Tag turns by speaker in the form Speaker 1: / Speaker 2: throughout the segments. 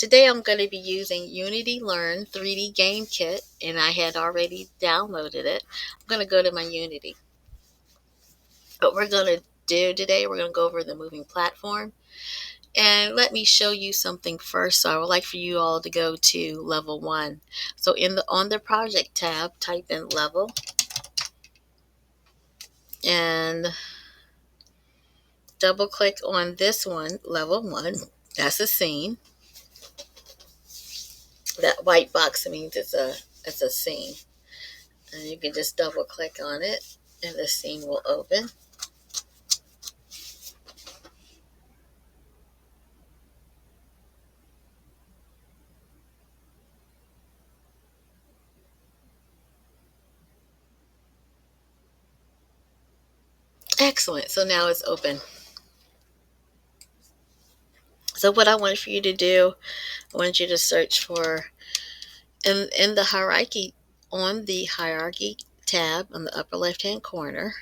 Speaker 1: Today I'm going to be using Unity Learn 3D Game Kit, and I had already downloaded it. I'm going to go to my Unity. What we're going to do today, we're going to go over the moving platform. And let me show you something first. So I would like for you all to go to level 1. So on the project tab, type in level and double click on this one, level 1. That's a scene. That white box means it's a scene. And you can just double click on it and the scene will open. Excellent. So now it's open. So what I want for you to do, I want you to search for in the hierarchy, on the hierarchy tab on the upper left hand corner.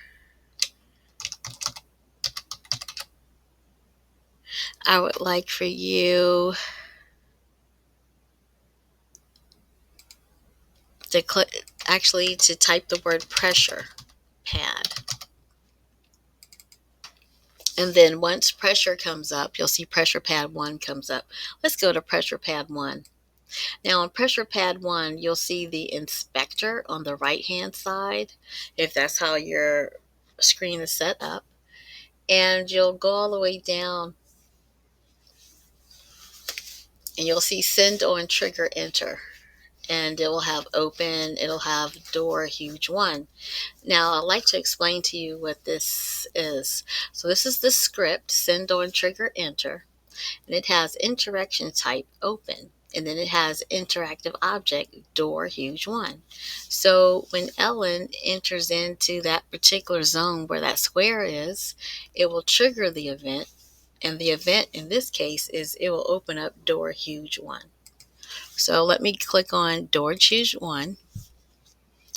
Speaker 1: I would like for you to click, actually to type the word pressure pad. And then once pressure comes up, you'll see pressure pad 1 comes up. Let's go to pressure pad 1. Now on pressure pad 1, you'll see the inspector on the right hand side, if that's how your screen is set up. And you'll go all the way down and you'll see send on trigger enter. And it will have open, it'll have door huge 1. Now I'd like to explain to you what this is. So this is the script, send on trigger enter. And it has interaction type open, and then it has interactive object door huge 1. So when Ellen enters into that particular zone where that square is, it will trigger the event, and the event in this case is it will open up door huge 1. So let me click on door huge 1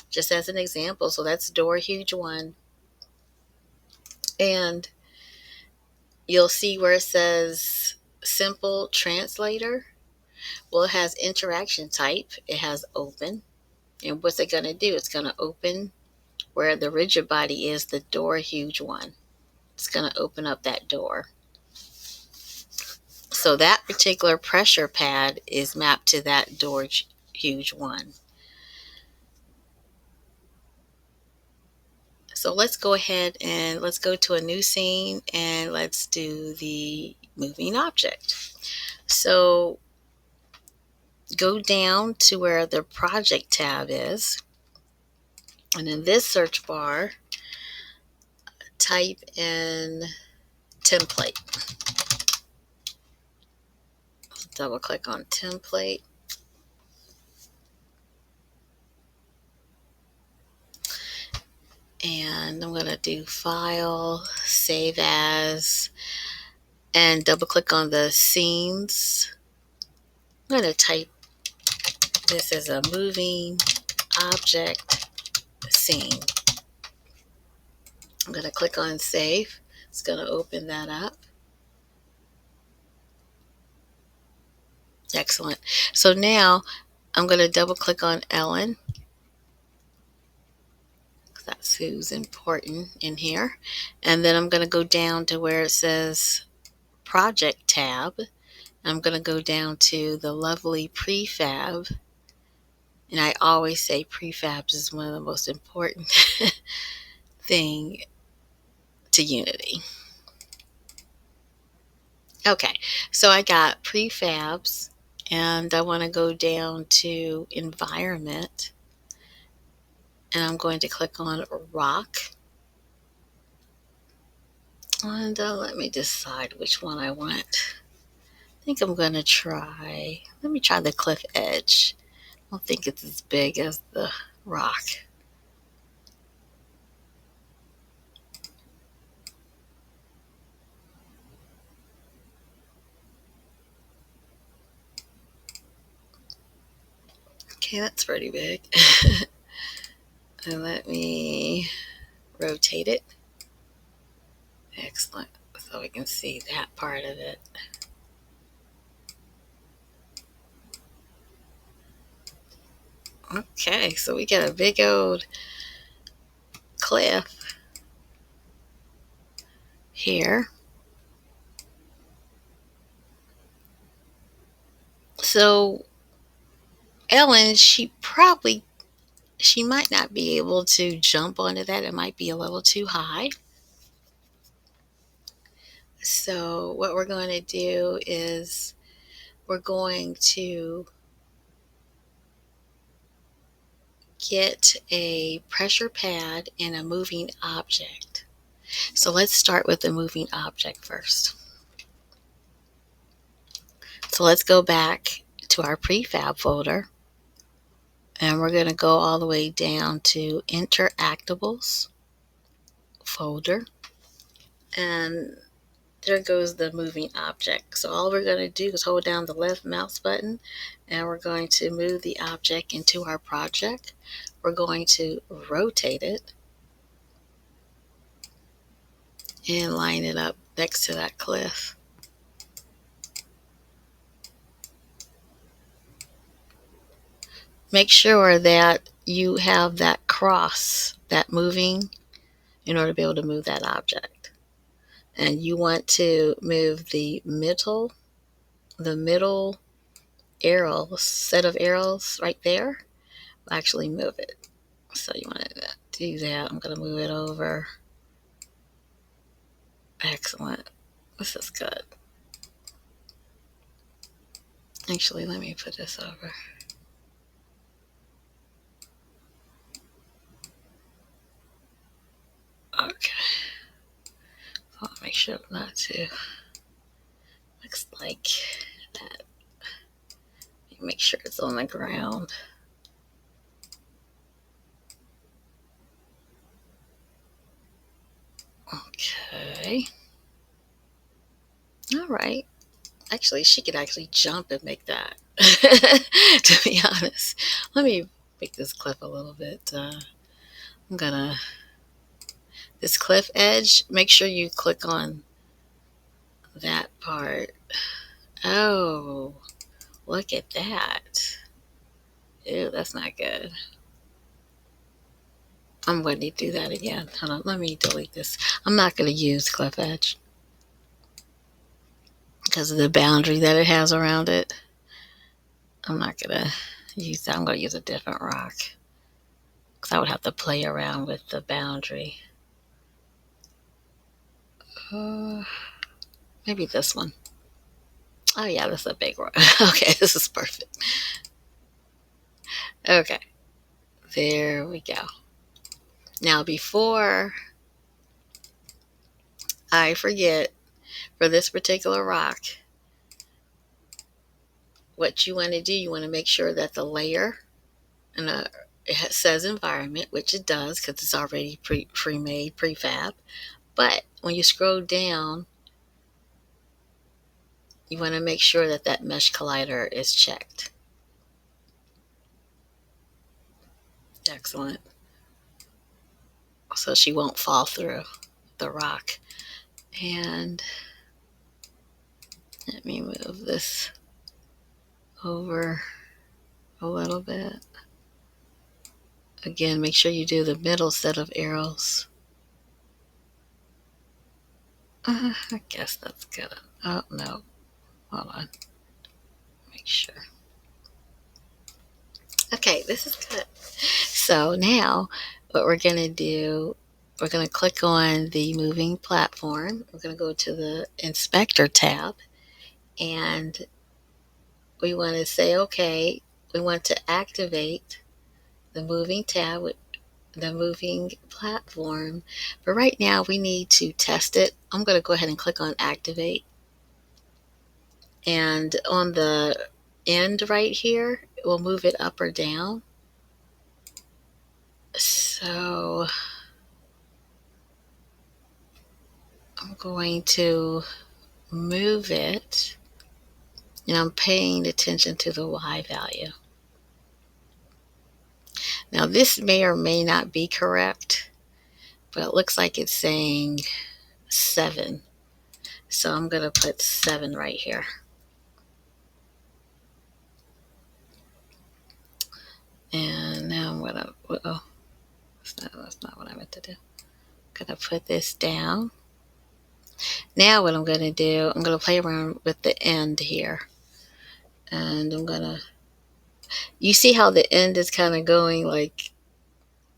Speaker 1: just as an example. So that's door huge 1, and you'll see where it says simple translator. Well, it has interaction type. It has open. And what's it going to do? It's going to open where the rigid body is, the door huge 1. It's going to open up that door. So that particular pressure pad is mapped to that door huge 1. So let's go ahead and let's go to a new scene and let's do the moving object. So go down to where the project tab is. And in this search bar, type in template. Double click on template. And I'm going to do file, save as, and double click on the scenes. I'm going to type this as a moving object scene. I'm going to click on save. It's going to open that up. Excellent. So now I'm going to double click on Ellen. That's who's important in here. And then I'm going to go down to where it says project tab. I'm going to go down to the lovely prefab. And I always say prefabs is one of the most important thing to Unity. Okay, so I got prefabs, and I want to go down to environment, and I'm going to click on rock. And let me decide which one I want. I think I'm going to try, let me try the cliff edge. I don't think it's as big as the rock. Okay, that's pretty big. And let me rotate it. Excellent. So we can see that part of it. Okay, so we got a big old cliff here. So Ellen, she might not be able to jump onto that. It might be a little too high. So what we're going to do is we're going to get a pressure pad and a moving object. So let's start with the moving object first. So let's go back to our prefab folder, and we're going to go all the way down to Interactables folder, and there goes the moving object. So all we're going to do is hold down the left mouse button, and we're going to move the object into our project. We're going to rotate it and line it up next to that cliff. Make sure that you have that cross, that moving, in order to be able to move that object. And you want to move the middle arrow, set of arrows right there. Actually move it. So you want to do that. I'm going to move it over. Excellent. This is good. Actually, let me put this over. Okay. So I'll make sure not to. Looks like that. Make sure it's on the ground. Okay. All right. Actually, she could actually jump and make that. To be honest, let me make this clip a little bit. I'm gonna this cliff edge. Make sure you click on that part. Oh, look at that. Ew, that's not good. I'm going to do that again. Hold on, let me delete this. I'm not going to use cliff edge because of the boundary that it has around it. I'm not going to use that. I'm going to use a different rock because I would have to play around with the boundary. Maybe this one. Oh yeah, this is a big one. Okay, this is perfect. Okay, there we go. Now before I forget, for this particular rock, what you want to do, you want to make sure that the layer, and it says environment, which it does because it's already pre-made, prefab. But when you scroll down, you want to make sure that that mesh collider is checked. Excellent. So she won't fall through the rock. And let me move this over a little bit. Again, make sure you do the middle set of arrows. I guess that's good. Oh, no. Hold on. Make sure. Okay, this is good. So now what we're going to do, we're going to click on the moving platform. We're going to go to the inspector tab, and we want to say, okay, we want to activate the moving tab with the moving platform. But right now we need to test it. I'm going to go ahead and click on activate. And on the end right here, we'll move it up or down. So I'm going to move it, and I'm paying attention to the Y value. Now this may or may not be correct, but it looks like it's saying 7. So I'm going to put 7 right here. And put this down. Now what I'm going to do, I'm going to play around with the end here. And I'm going to, you see how the end is kind of going like,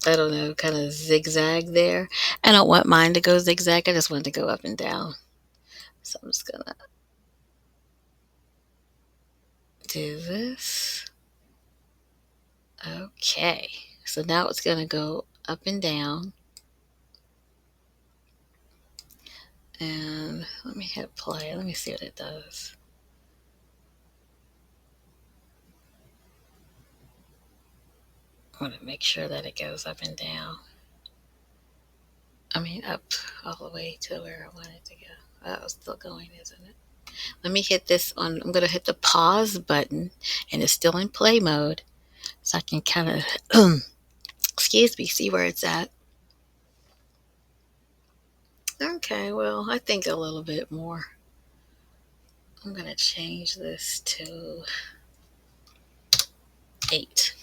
Speaker 1: I don't know, kind of zigzag there. I don't want mine to go zigzag. I just want it to go up and down. So I'm just going to do this. Okay. So now it's going to go up and down. And let me hit play. Let me see what it does. I want to make sure that it goes up and down. I mean, up all the way to where I want it to go. Oh, it's still going, isn't it? Let me hit this on. I'm going to hit the pause button, and it's still in play mode. So I can kind of, excuse me, see where it's at. Okay, well, I think a little bit more. I'm going to change this to 8.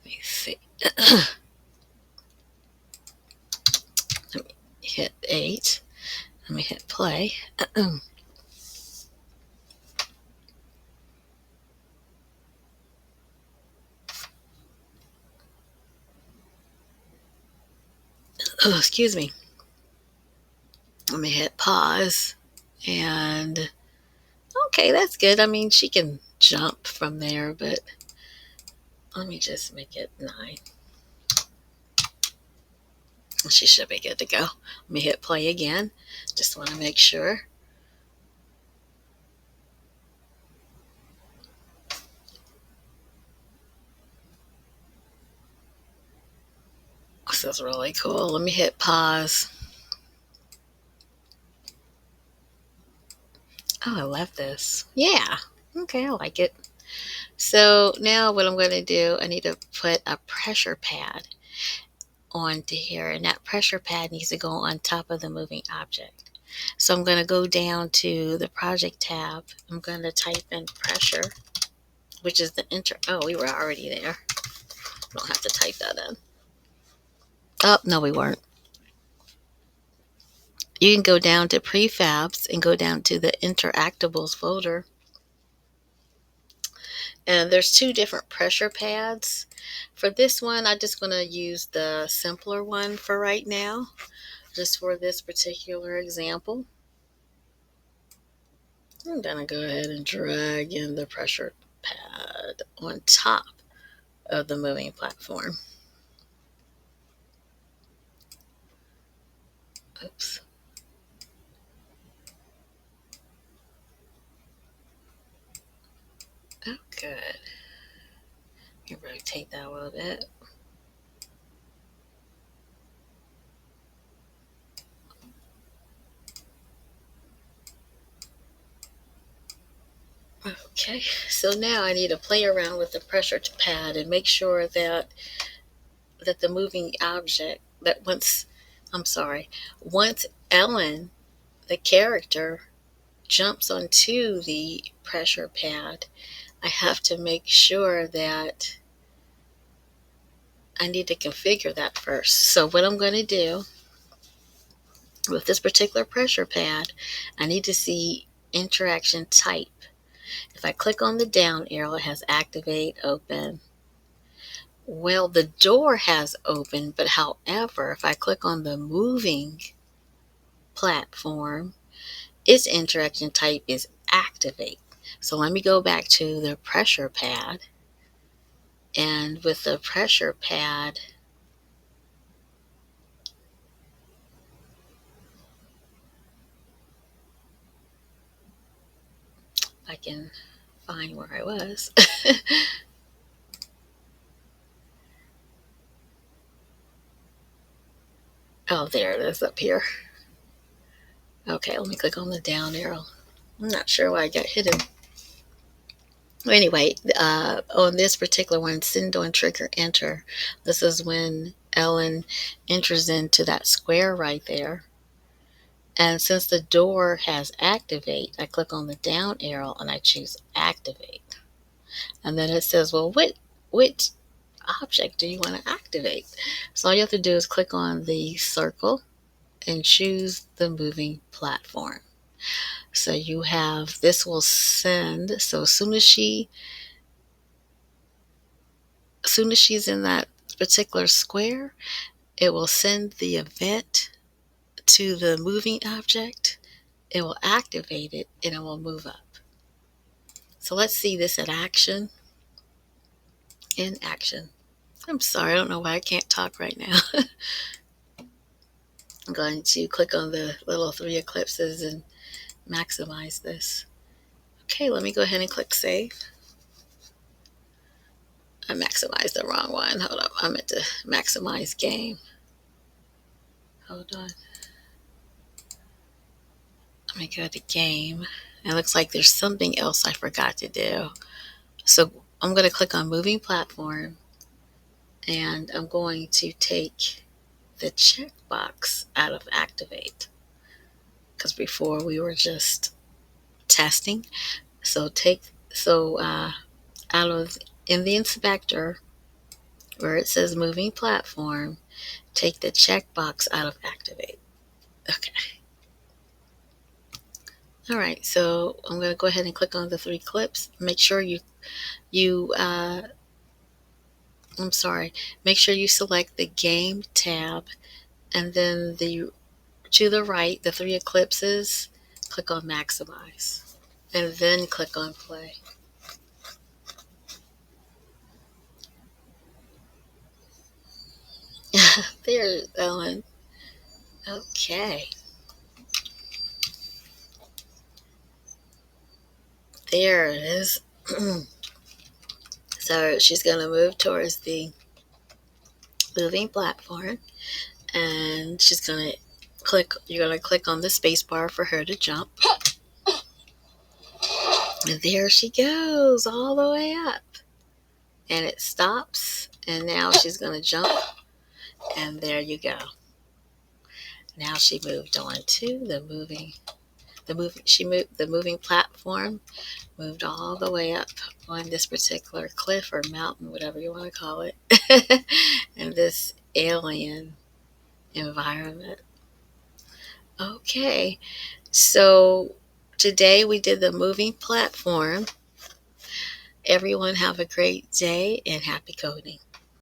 Speaker 1: Let me see. Let me hit 8. Let me hit play. Oh, excuse me. Let me hit pause. And okay, that's good. I mean, she can jump from there, but let me just make it 9. She should be good to go. Let me hit play again. Just want to make sure. This is really cool. Let me hit pause. Oh, I love this. Yeah. Okay, I like it. So now what I'm going to do, I need to put a pressure pad onto here, and that pressure pad needs to go on top of the moving object. So I'm going to go down to the project tab. I'm going to type in pressure, which is the enter. Oh, we were already there. Don't have to type that in. Oh, no, we weren't. You can go down to prefabs and go down to the interactables folder. And there's 2 different pressure pads. For this one, I'm just going to use the simpler one for right now, just for this particular example. I'm going to go ahead and drag in the pressure pad on top of the moving platform. Oops. Oh, good. Let me rotate that a little bit. Okay, so now I need to play around with the pressure pad and make sure that the moving object, that once Ellen, the character, jumps onto the pressure pad, I have to make sure that I need to configure that first. So what I'm going to do with this particular pressure pad, I need to see interaction type. If I click on the down arrow, it has activate, open. Well, the door has open, but however, if I click on the moving platform, its interaction type is activate. So let me go back to the pressure pad. And with the pressure pad, I can find where I was. Oh, there it is up here. Okay, let me click on the down arrow. I'm not sure why I got hidden. Well, anyway, on this particular one, send on trigger enter. This is when Ellen enters into that square right there. And since the door has activate, I click on the down arrow and I choose activate. And then it says, well, which object do you want to activate? So all you have to do is click on the circle and choose the moving platform. So you have, this will send, so as soon as she's in that particular square, it will send the event to the moving object. It will activate it and it will move up. So let's see this in action. In action. I'm sorry, I don't know why I can't talk right now. I'm going to click on the little three eclipses and maximize this. Okay, let me go ahead and click save. I maximized the wrong one. Hold up, I meant to maximize game. Hold on. Let me go to game. It looks like there's something else I forgot to do. So I'm going to click on moving platform and I'm going to take the checkbox out of activate, because before we were just testing. So out of, in the inspector where it says moving platform, take the checkbox out of activate. Okay. All right, so I'm going to go ahead and click on the three clips. Make sure you I'm sorry. Make sure you select the game tab, and then to the right, the three eclipses, click on maximize, and then click on play. There's Ellen. Okay. There it is. So she's going to move towards the moving platform, and she's going to you're going to click on the space bar for her to jump. And there she goes all the way up. And it stops, and now she's going to jump, and there you go. Now she moved on to the moving platform, moved all the way up on this particular cliff or mountain, whatever you want to call it, in this alien environment. Okay, so today we did the moving platform. Everyone have a great day and happy coding.